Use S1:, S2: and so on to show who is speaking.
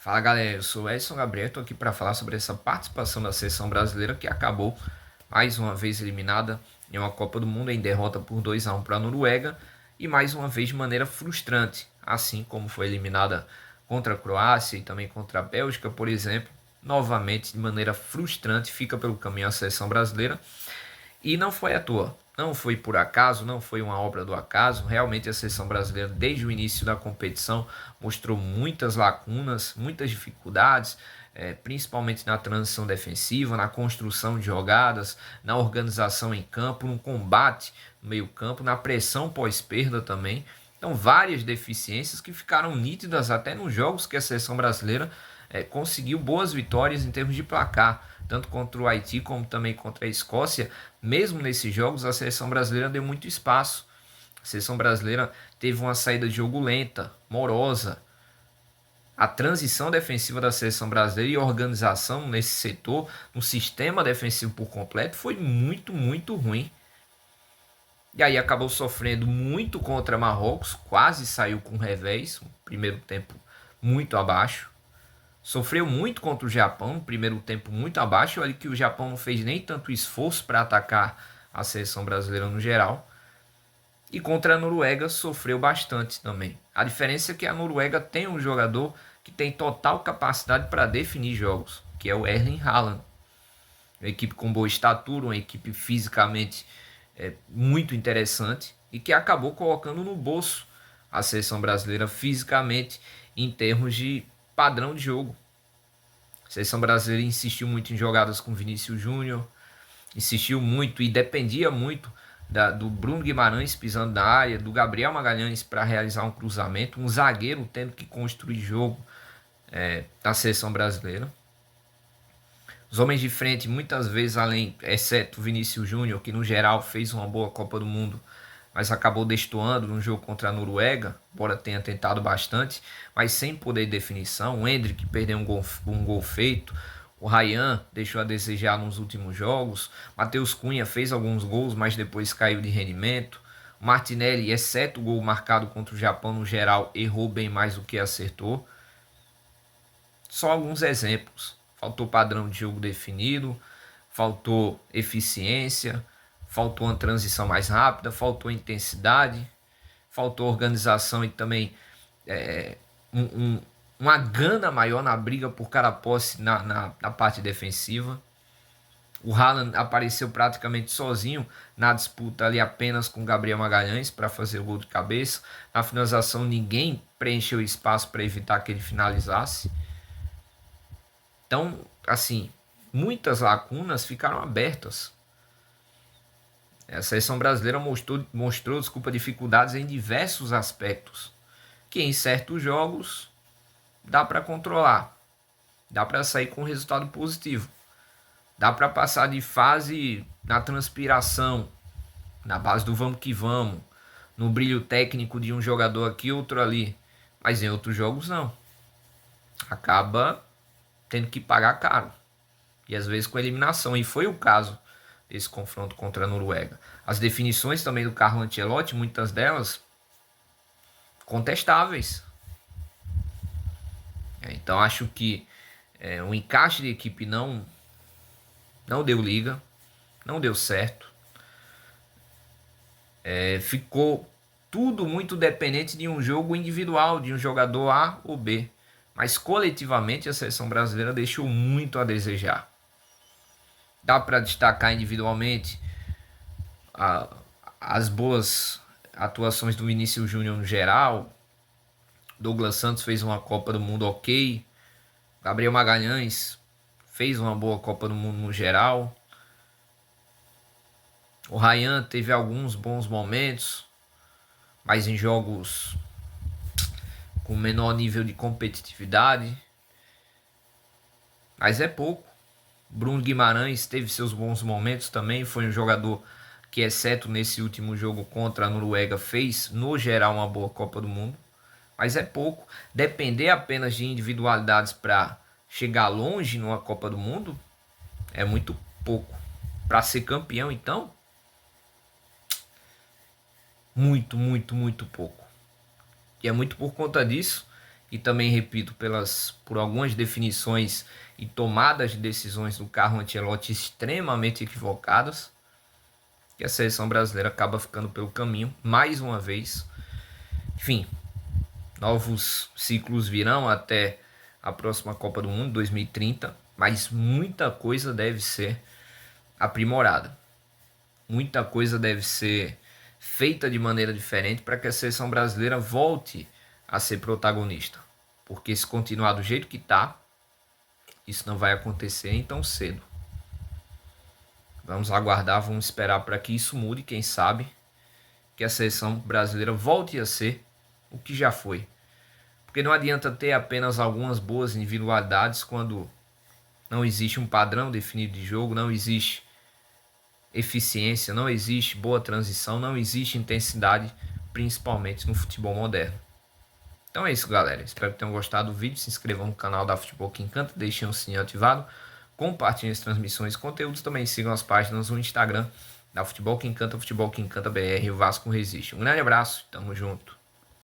S1: Fala galera, eu sou o Edson Gabriel, estou aqui para falar sobre essa participação da seleção brasileira que acabou mais uma vez eliminada em uma Copa do Mundo em derrota por 2-1 para a Noruega e mais uma vez de maneira frustrante, assim como foi eliminada contra a Croácia e também contra a Bélgica, por exemplo. Novamente, de maneira frustrante, fica pelo caminho a seleção brasileira e não foi à toa. Não foi por acaso, não foi uma obra do acaso. Realmente a seleção brasileira, desde o início da competição, mostrou muitas lacunas, muitas dificuldades, principalmente na transição defensiva, na construção de jogadas, na organização em campo, no combate no meio-campo, na pressão pós-perda também. Então, várias deficiências que ficaram nítidas até nos jogos que a seleção brasileira conseguiu boas vitórias em termos de placar, tanto contra o Haiti como também contra a Escócia. Mesmo nesses jogos, a seleção brasileira deu muito espaço. A seleção brasileira teve uma saída de jogo lenta, morosa. A transição defensiva da seleção brasileira e a organização nesse setor, no sistema defensivo por completo, foi muito, muito ruim. E aí acabou sofrendo muito contra Marrocos, quase saiu com revés, o primeiro tempo muito abaixo. Sofreu muito contra o Japão, no primeiro tempo muito abaixo. Olha que o Japão não fez nem tanto esforço para atacar a seleção brasileira no geral. E contra a Noruega sofreu bastante também. A diferença é que a Noruega tem um jogador que tem total capacidade para definir jogos, que é o Erling Haaland. Uma equipe com boa estatura, uma equipe fisicamente muito interessante e que acabou colocando no bolso a seleção brasileira fisicamente em termos de padrão de jogo. A seleção brasileira insistiu muito em jogadas com Vinícius Júnior, insistiu muito e dependia muito do Bruno Guimarães pisando na área, do Gabriel Magalhães para realizar um cruzamento, um zagueiro tendo que construir jogo na seleção brasileira. Os homens de frente, muitas vezes, além, exceto o Vinícius Júnior, que no geral fez uma boa Copa do Mundo, mas acabou destoando no jogo contra a Noruega, embora tenha tentado bastante, mas sem poder de definição. O Endrick perdeu um gol feito, o Ryan deixou a desejar nos últimos jogos, Matheus Cunha fez alguns gols, mas depois caiu de rendimento. O Martinelli, exceto o gol marcado contra o Japão, no geral, errou bem mais do que acertou. Só alguns exemplos. Faltou padrão de jogo definido, faltou eficiência, faltou uma transição mais rápida, faltou intensidade, faltou organização e também um, um, uma gana maior na briga por cada posse na parte defensiva. O Haaland apareceu praticamente sozinho na disputa ali apenas com Gabriel Magalhães para fazer o gol de cabeça. Na finalização ninguém preencheu o espaço para evitar que ele finalizasse. Então, assim, muitas lacunas ficaram abertas. A seleção brasileira mostrou dificuldades em diversos aspectos, que em certos jogos dá para controlar, dá para sair com um resultado positivo, dá para passar de fase na transpiração, na base do vamos que vamos, no brilho técnico de um jogador aqui, outro ali, mas em outros jogos não. Acaba tendo que pagar caro. E às vezes com eliminação. E foi o caso desse confronto contra a Noruega. As definições também do Carlo Ancelotti, muitas delas contestáveis. Então acho que o encaixe de equipe não deu liga, não deu certo. Ficou tudo muito dependente de um jogo individual, de um jogador A ou B. Mas coletivamente a seleção brasileira deixou muito a desejar. Dá para destacar individualmente as boas atuações do Vinícius Júnior no geral. Douglas Santos fez uma Copa do Mundo ok. Gabriel Magalhães fez uma boa Copa do Mundo no geral. O Ryan teve alguns bons momentos, mas em jogos com menor nível de competitividade. Mas é pouco. Bruno Guimarães teve seus bons momentos também. Foi um jogador que, exceto nesse último jogo contra a Noruega, fez no geral uma boa Copa do Mundo. Mas é pouco. Depender apenas de individualidades para chegar longe numa Copa do Mundo é muito pouco. Para ser campeão, então, muito, muito, muito pouco. E é muito por conta disso e também, repito, por algumas definições e tomadas de decisões do Carlo Ancelotti extremamente equivocadas, que a seleção brasileira acaba ficando pelo caminho mais uma vez. Enfim, novos ciclos virão até a próxima Copa do Mundo 2030, mas muita coisa deve ser aprimorada. Muita coisa deve ser feita de maneira diferente para que a seleção brasileira volte a ser protagonista. Porque se continuar do jeito que está, isso não vai acontecer em tão cedo. Vamos aguardar, vamos esperar para que isso mude, quem sabe que a seleção brasileira volte a ser o que já foi. Porque não adianta ter apenas algumas boas individualidades quando não existe um padrão definido de jogo, não existe eficiência, não existe boa transição, não existe intensidade, principalmente no futebol moderno. Então é isso, galera. Espero que tenham gostado do vídeo. Se inscrevam no canal da Futebol que Encanta, deixem o sininho ativado, compartilhem as transmissões e conteúdos. Também sigam as páginas no Instagram da Futebol que Encanta BR e o Vasco Resiste. Um grande abraço, tamo junto.